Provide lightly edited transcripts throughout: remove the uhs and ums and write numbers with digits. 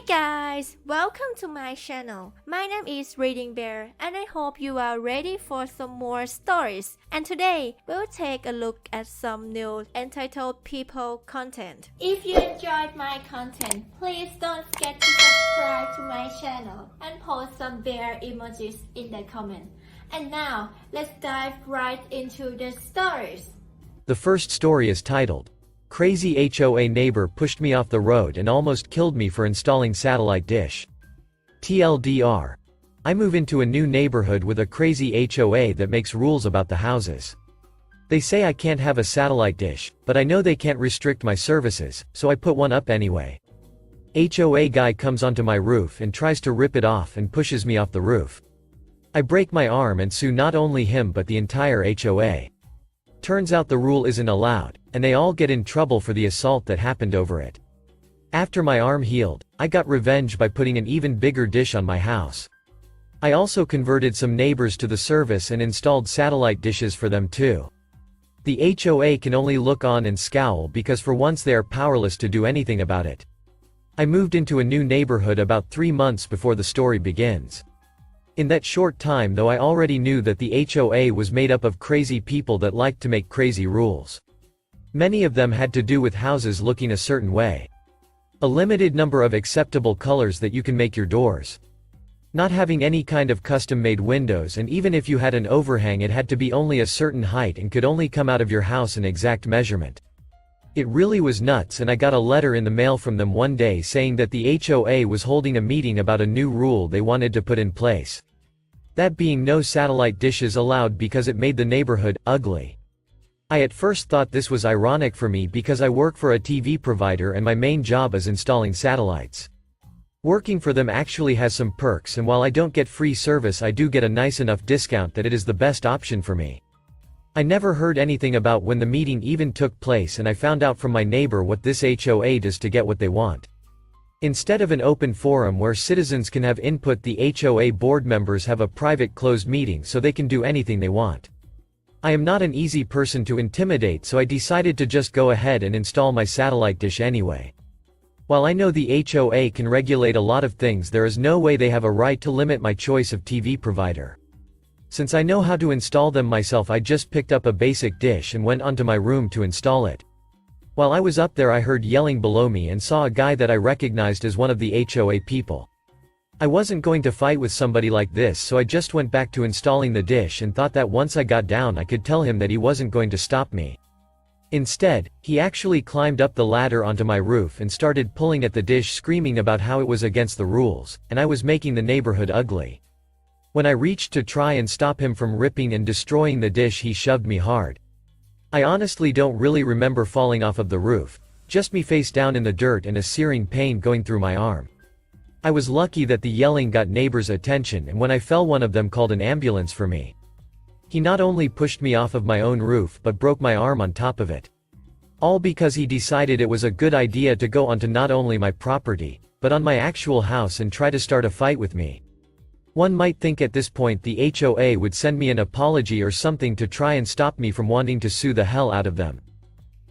Guys, welcome to my channel. My name is ReadingBear and I hope you are ready for some more stories. And today, we'll take a look at some new entitled people content. If you enjoyed my content, please don't forget to subscribe to my channel and post some bear emojis in the comment. And now, let's dive right into the stories. The first story is titled, Crazy HOA Neighbor Pushed Me Off the Road and Almost Killed Me for Installing Satellite Dish. TLDR. I move into a new neighborhood with a crazy HOA that makes rules about the houses. They say I can't have a satellite dish, but I know they can't restrict my services, so I put one up anyway. HOA guy comes onto my roof and tries to rip it off and pushes me off the roof. I break my arm and sue not only him but the entire HOA. Turns out the rule isn't allowed, and they all get in trouble for the assault that happened over it. After my arm healed, I got revenge by putting an even bigger dish on my house. I also converted some neighbors to the service and installed satellite dishes for them too. The HOA can only look on and scowl because for once they are powerless to do anything about it. I moved into a new neighborhood about 3 months before the story begins. In that short time though I already knew that the HOA was made up of crazy people that liked to make crazy rules. Many of them had to do with houses looking a certain way. A limited number of acceptable colors that you can make your doors. Not having any kind of custom-made windows, and even if you had an overhang it had to be only a certain height and could only come out of your house an exact measurement. It really was nuts, and I got a letter in the mail from them one day saying that the HOA was holding a meeting about a new rule they wanted to put in place. That being no satellite dishes allowed because it made the neighborhood ugly. I at first thought this was ironic for me because I work for a TV provider and my main job is installing satellites. Working for them actually has some perks, and while I don't get free service I do get a nice enough discount that it is the best option for me. I never heard anything about when the meeting even took place, and I found out from my neighbor what this HOA does to get what they want. Instead of an open forum where citizens can have input, the HOA board members have a private closed meeting so they can do anything they want. I am not an easy person to intimidate, so I decided to just go ahead and install my satellite dish anyway. While I know the HOA can regulate a lot of things, there is no way they have a right to limit my choice of TV provider. Since I know how to install them myself, I just picked up a basic dish and went onto my room to install it. While I was up there I heard yelling below me and saw a guy that I recognized as one of the HOA people. I wasn't going to fight with somebody like this, so I just went back to installing the dish and thought that once I got down I could tell him that he wasn't going to stop me. Instead, he actually climbed up the ladder onto my roof and started pulling at the dish, screaming about how it was against the rules, and I was making the neighborhood ugly. When I reached to try and stop him from ripping and destroying the dish, he shoved me hard. I honestly don't really remember falling off of the roof, just me face down in the dirt and a searing pain going through my arm. I was lucky that the yelling got neighbors' attention, and when I fell one of them called an ambulance for me. He not only pushed me off of my own roof but broke my arm on top of it. All because he decided it was a good idea to go onto not only my property, but on my actual house and try to start a fight with me. One might think at this point the HOA would send me an apology or something to try and stop me from wanting to sue the hell out of them.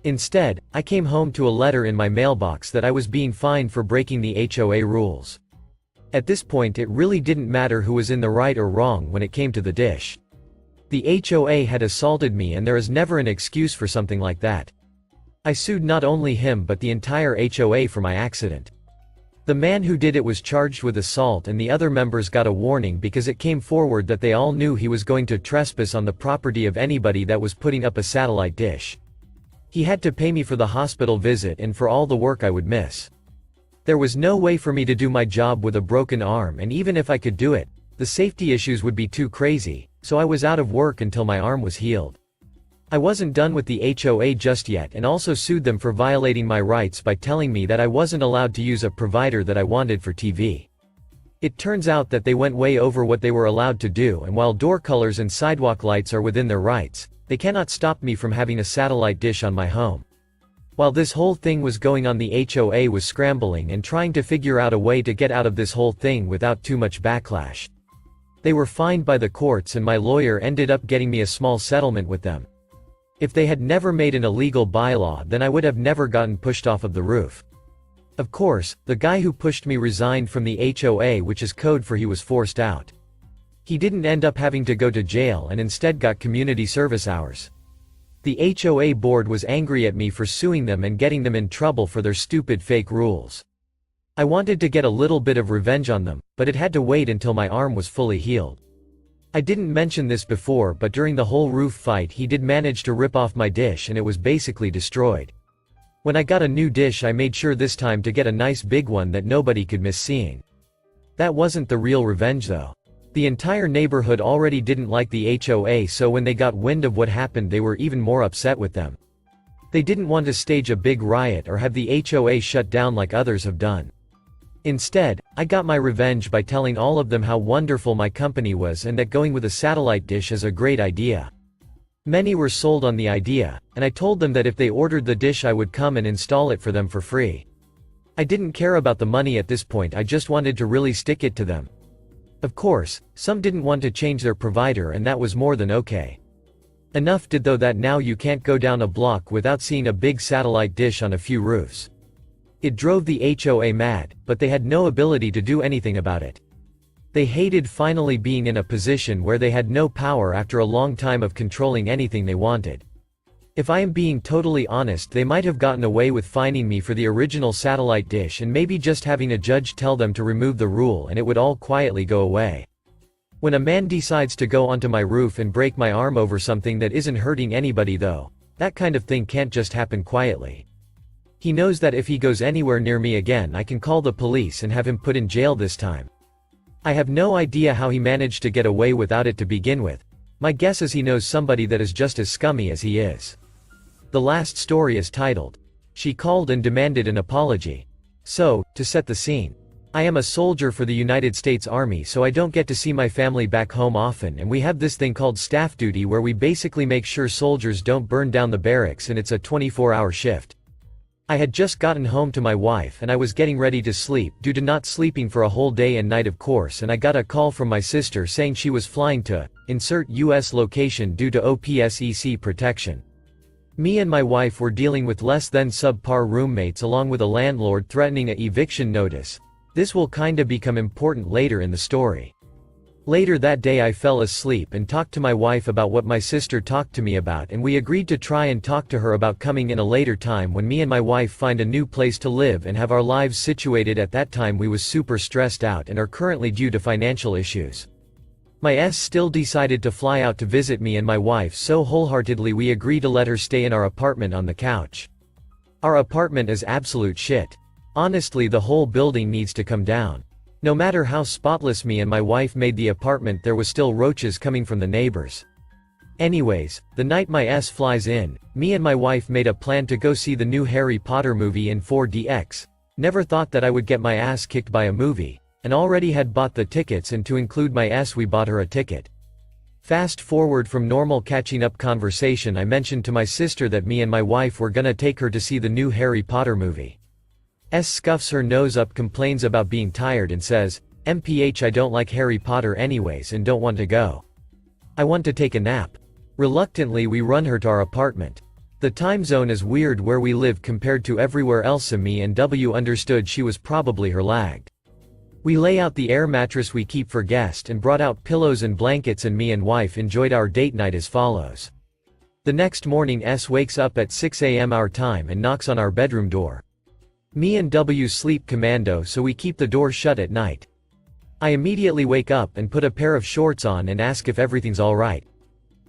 Instead, I came home to a letter in my mailbox that I was being fined for breaking the HOA rules. At this point it really didn't matter who was in the right or wrong when it came to the dish. The HOA had assaulted me, and there is never an excuse for something like that. I sued not only him but the entire HOA for my accident. The man who did it was charged with assault, and the other members got a warning because it came forward that they all knew he was going to trespass on the property of anybody that was putting up a satellite dish. He had to pay me for the hospital visit and for all the work I would miss. There was no way for me to do my job with a broken arm, and even if I could do it, the safety issues would be too crazy, so I was out of work until my arm was healed. I wasn't done with the HOA just yet, and also sued them for violating my rights by telling me that I wasn't allowed to use a provider that I wanted for TV. It turns out that they went way over what they were allowed to do, and while door colors and sidewalk lights are within their rights, they cannot stop me from having a satellite dish on my home. While this whole thing was going on, the HOA was scrambling and trying to figure out a way to get out of this whole thing without too much backlash. They were fined by the courts, and my lawyer ended up getting me a small settlement with them. If they had never made an illegal bylaw, then I would have never gotten pushed off of the roof. Of course, the guy who pushed me resigned from the HOA, which is code for he was forced out. He didn't end up having to go to jail and instead got community service hours. The HOA board was angry at me for suing them and getting them in trouble for their stupid fake rules. I wanted to get a little bit of revenge on them, but it had to wait until my arm was fully healed. I didn't mention this before, but during the whole roof fight he did manage to rip off my dish and it was basically destroyed. When I got a new dish I made sure this time to get a nice big one that nobody could miss seeing. That wasn't the real revenge though. The entire neighborhood already didn't like the HOA, so when they got wind of what happened they were even more upset with them. They didn't want to stage a big riot or have the HOA shut down like others have done. Instead, I got my revenge by telling all of them how wonderful my company was and that going with a satellite dish is a great idea. Many were sold on the idea, and I told them that if they ordered the dish I would come and install it for them for free. I didn't care about the money at this point, I just wanted to really stick it to them. Of course, some didn't want to change their provider and that was more than okay. Enough did though that now you can't go down a block without seeing a big satellite dish on a few roofs. It drove the HOA mad, but they had no ability to do anything about it. They hated finally being in a position where they had no power after a long time of controlling anything they wanted. If I am being totally honest, they might have gotten away with fining me for the original satellite dish and maybe just having a judge tell them to remove the rule and it would all quietly go away. When a man decides to go onto my roof and break my arm over something that isn't hurting anybody though, that kind of thing can't just happen quietly. He knows that if he goes anywhere near me again I can call the police and have him put in jail this time. I have no idea how he managed to get away without it to begin with. My guess is he knows somebody that is just as scummy as he is. The last story is titled, "She Called and Demanded an Apology." So, to set the scene. I am a soldier for the United States Army, so I don't get to see my family back home often, and we have this thing called staff duty where we basically make sure soldiers don't burn down the barracks, and it's a 24-hour shift. I had just gotten home to my wife and I was getting ready to sleep due to not sleeping for a whole day and night of course, and I got a call from my sister saying she was flying to insert US location due to OPSEC protection. Me and my wife were dealing with less than subpar roommates along with a landlord threatening a eviction notice. This will kinda become important later in the story. Later that day I fell asleep and talked to my wife about what my sister talked to me about, and we agreed to try and talk to her about coming in a later time when me and my wife find a new place to live and have our lives situated. At that time we was super stressed out and are currently due to financial issues. My S still decided to fly out to visit me and my wife, so wholeheartedly we agree to let her stay in our apartment on the couch. Our apartment is absolute shit. Honestly, the whole building needs to come down. No matter how spotless me and my wife made the apartment, there was still roaches coming from the neighbors. Anyways, the night my S flies in, me and my wife made a plan to go see the new Harry Potter movie in 4DX. Never thought that I would get my ass kicked by a movie, and already had bought the tickets, and to include my S we bought her a ticket. Fast forward from normal catching up conversation, I mentioned to my sister that me and my wife were gonna take her to see the new Harry Potter movie. S scuffs her nose up, complains about being tired and says, "MPH, I don't like Harry Potter anyways and don't want to go. I want to take a nap." Reluctantly we run her to our apartment. The time zone is weird where we live compared to everywhere else, so me and W understood she was probably her lagged. We lay out the air mattress we keep for guests and brought out pillows and blankets, and me and wife enjoyed our date night as follows. The next morning S wakes up at 6 a.m. our time and knocks on our bedroom door. Me and W sleep commando, so we keep the door shut at night. I immediately wake up and put a pair of shorts on and ask if everything's alright.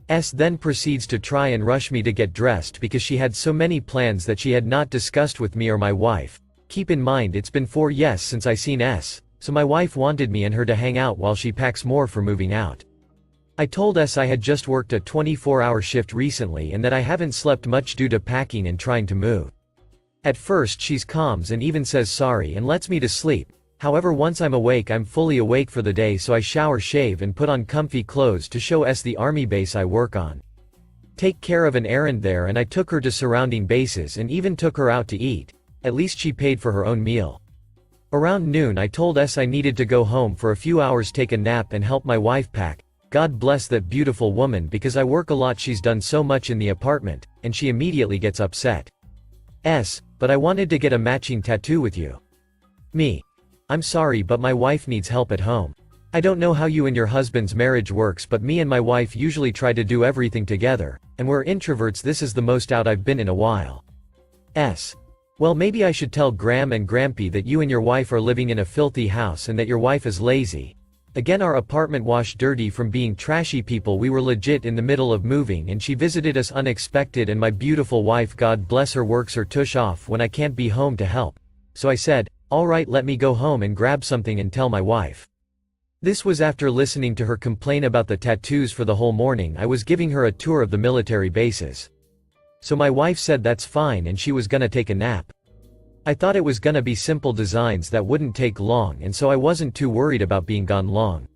S then proceeds to try and rush me to get dressed because she had so many plans that she had not discussed with me or my wife. Keep in mind it's been 4 years since I seen S, so my wife wanted me and her to hang out while she packs more for moving out. I told S I had just worked a 24-hour shift recently and that I haven't slept much due to packing and trying to move. At first she's calms and even says sorry and lets me to sleep. However, once I'm awake I'm fully awake for the day, so I shower, shave and put on comfy clothes to show S the army base I work on. Take care of an errand there, and I took her to surrounding bases and even took her out to eat. At least she paid for her own meal. Around noon I told S I needed to go home for a few hours, take a nap and help my wife pack. God bless that beautiful woman, because I work a lot, she's done so much in the apartment, and she immediately gets upset. S, but I wanted to get a matching tattoo with you. Me. I'm sorry but my wife needs help at home. I don't know how you and your husband's marriage works but me and my wife usually try to do everything together, and we're introverts. This is the most out I've been in a while. S. Well, maybe I should tell Graham and Grampy that you and your wife are living in a filthy house and that your wife is lazy. Again, our apartment washed dirty from being trashy people. We were legit in the middle of moving and she visited us unexpected, and my beautiful wife, God bless her, works her tush off when I can't be home to help. So I said, alright, let me go home and grab something and tell my wife. This was after listening to her complain about the tattoos for the whole morning. I was giving her a tour of the military bases. So my wife said that's fine and she was gonna take a nap. I thought it was gonna be simple designs that wouldn't take long, and so I wasn't too worried about being gone long.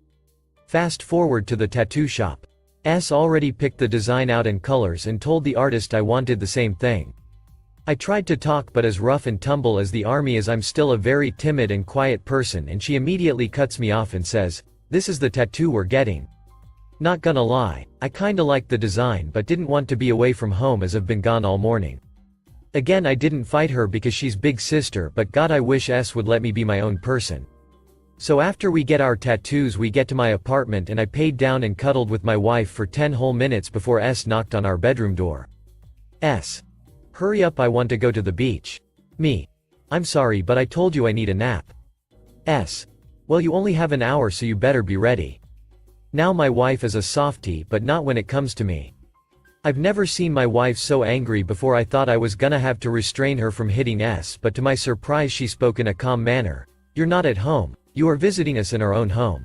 Fast forward to the tattoo shop. S already picked the design out and colors and told the artist I wanted the same thing. I tried to talk, but as rough and tumble as the army is, I'm still a very timid and quiet person, and she immediately cuts me off and says, "This is the tattoo we're getting." Not gonna lie, I kinda liked the design but didn't want to be away from home as I've been gone all morning. Again, I didn't fight her because she's big sister, but God, I wish S would let me be my own person. So after we get our tattoos, we get to my apartment and I paid down and cuddled with my wife for 10 whole minutes before S knocked on our bedroom door. S. Hurry up, I want to go to the beach. Me. I'm sorry but I told you I need a nap. S. Well, you only have an hour so you better be ready. Now my wife is a softie, but not when it comes to me. I've never seen my wife so angry before. I thought I was gonna have to restrain her from hitting S, but to my surprise she spoke in a calm manner. You're not at home. You are visiting us in our own home.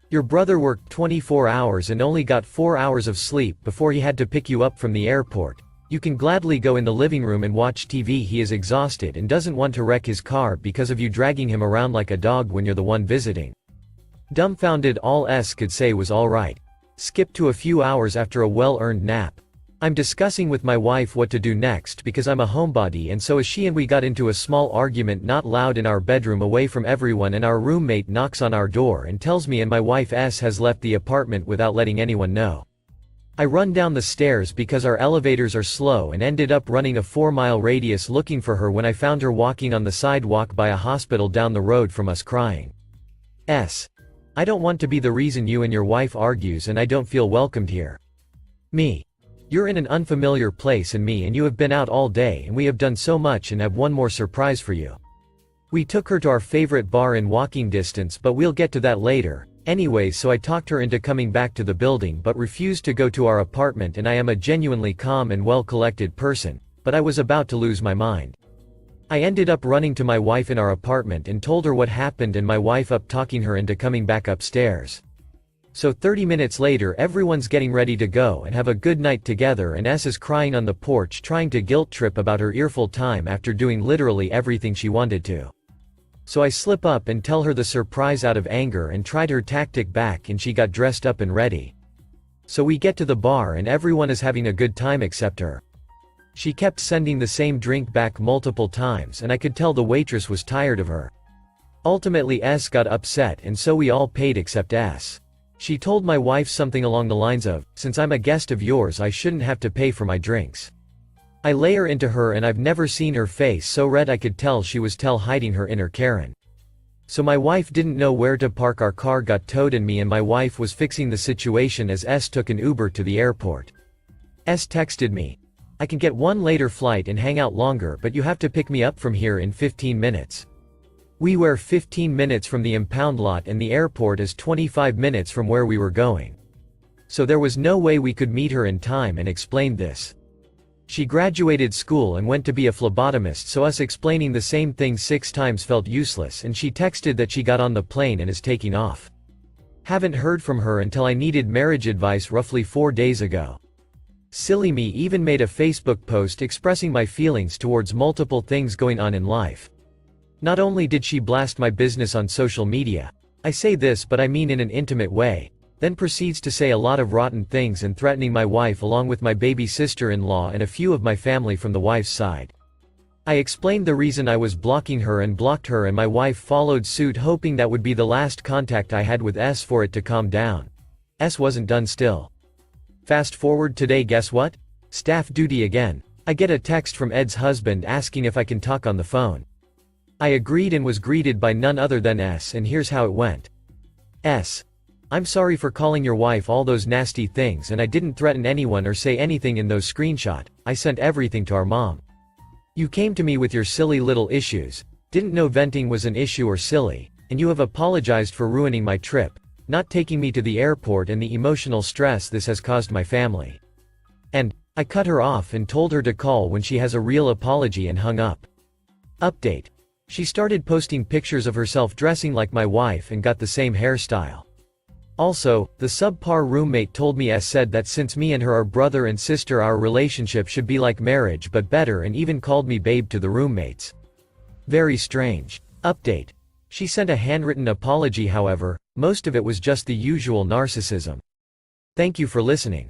Your brother worked 24 hours and only got 4 hours of sleep before he had to pick you up from the airport. You can gladly go in the living room and watch TV. He is exhausted and doesn't want to wreck his car because of you dragging him around like a dog when you're the one visiting. Dumbfounded, all S could say was alright. Skip to a few hours after a well-earned nap. I'm discussing with my wife what to do next because I'm a homebody, and so is she, and we got into a small argument, not loud, in our bedroom away from everyone, and our roommate knocks on our door and tells me and my wife S has left the apartment without letting anyone know. I run down the stairs because our elevators are slow and ended up running a 4-mile radius looking for her when I found her walking on the sidewalk by a hospital down the road from us, crying. S. I don't want to be the reason you and your wife argues, and I don't feel welcomed here. Me. You're in an unfamiliar place, and you have been out all day and we have done so much and have one more surprise for you. We took her to our favorite bar in walking distance, but we'll get to that later. Anyways, so I talked her into coming back to the building but refused to go to our apartment, and I am a genuinely calm and well-collected person, but I was about to lose my mind. I ended up running to my wife in our apartment and told her what happened, and my wife up talking her into coming back upstairs. So 30 minutes later everyone's getting ready to go and have a good night together, and S is crying on the porch trying to guilt trip about her earful time after doing literally everything she wanted to. So I slip up and tell her the surprise out of anger and tried her tactic back, and she got dressed up and ready. So we get to the bar and everyone is having a good time except her. She kept sending the same drink back multiple times, and I could tell the waitress was tired of her. Ultimately S got upset, and so we all paid except S. She told my wife something along the lines of, "Since I'm a guest of yours I shouldn't have to pay for my drinks." I lay her into her, and I've never seen her face so red. I could tell she was hiding her inner Karen. So my wife didn't know where to park. Our car got towed, and me and my wife was fixing the situation as S took an Uber to the airport. S texted me, "I can get one later flight and hang out longer, but you have to pick me up from here in 15 minutes. We were 15 minutes from the impound lot, and the airport is 25 minutes from where we were going. So there was no way we could meet her in time, and explained this. She graduated school and went to be a phlebotomist, so us explaining the same thing 6 times felt useless, and she texted that she got on the plane and is taking off. Haven't heard from her until I needed marriage advice roughly 4 days ago. Silly me even made a Facebook post expressing my feelings towards multiple things going on in life. Not only did she blast my business on social media, I say this but I mean in an intimate way, then proceeds to say a lot of rotten things and threatening my wife along with my baby sister-in-law and a few of my family from the wife's side. I explained the reason I was blocking her and blocked her, and my wife followed suit, hoping that would be the last contact I had with S for it to calm down. S wasn't done still. Fast forward today, guess what? Staff duty again. I get a text from Ed's husband asking if I can talk on the phone. I agreed and was greeted by none other than S, and here's how it went. S. I'm sorry for calling your wife all those nasty things, and I didn't threaten anyone or say anything in those screenshot. I sent everything to our mom. You came to me with your silly little issues, didn't know venting was an issue or silly, and you have apologized for ruining my trip, not taking me to the airport, and the emotional stress this has caused my family. And I cut her off and told her to call when she has a real apology and hung up. Update. She started posting pictures of herself dressing like my wife and got the same hairstyle. Also, the subpar roommate told me S said that since me and her are brother and sister, our relationship should be like marriage but better, and even called me babe to the roommates. Very strange. Update. She sent a handwritten apology, however, most of it was just the usual narcissism. Thank you for listening.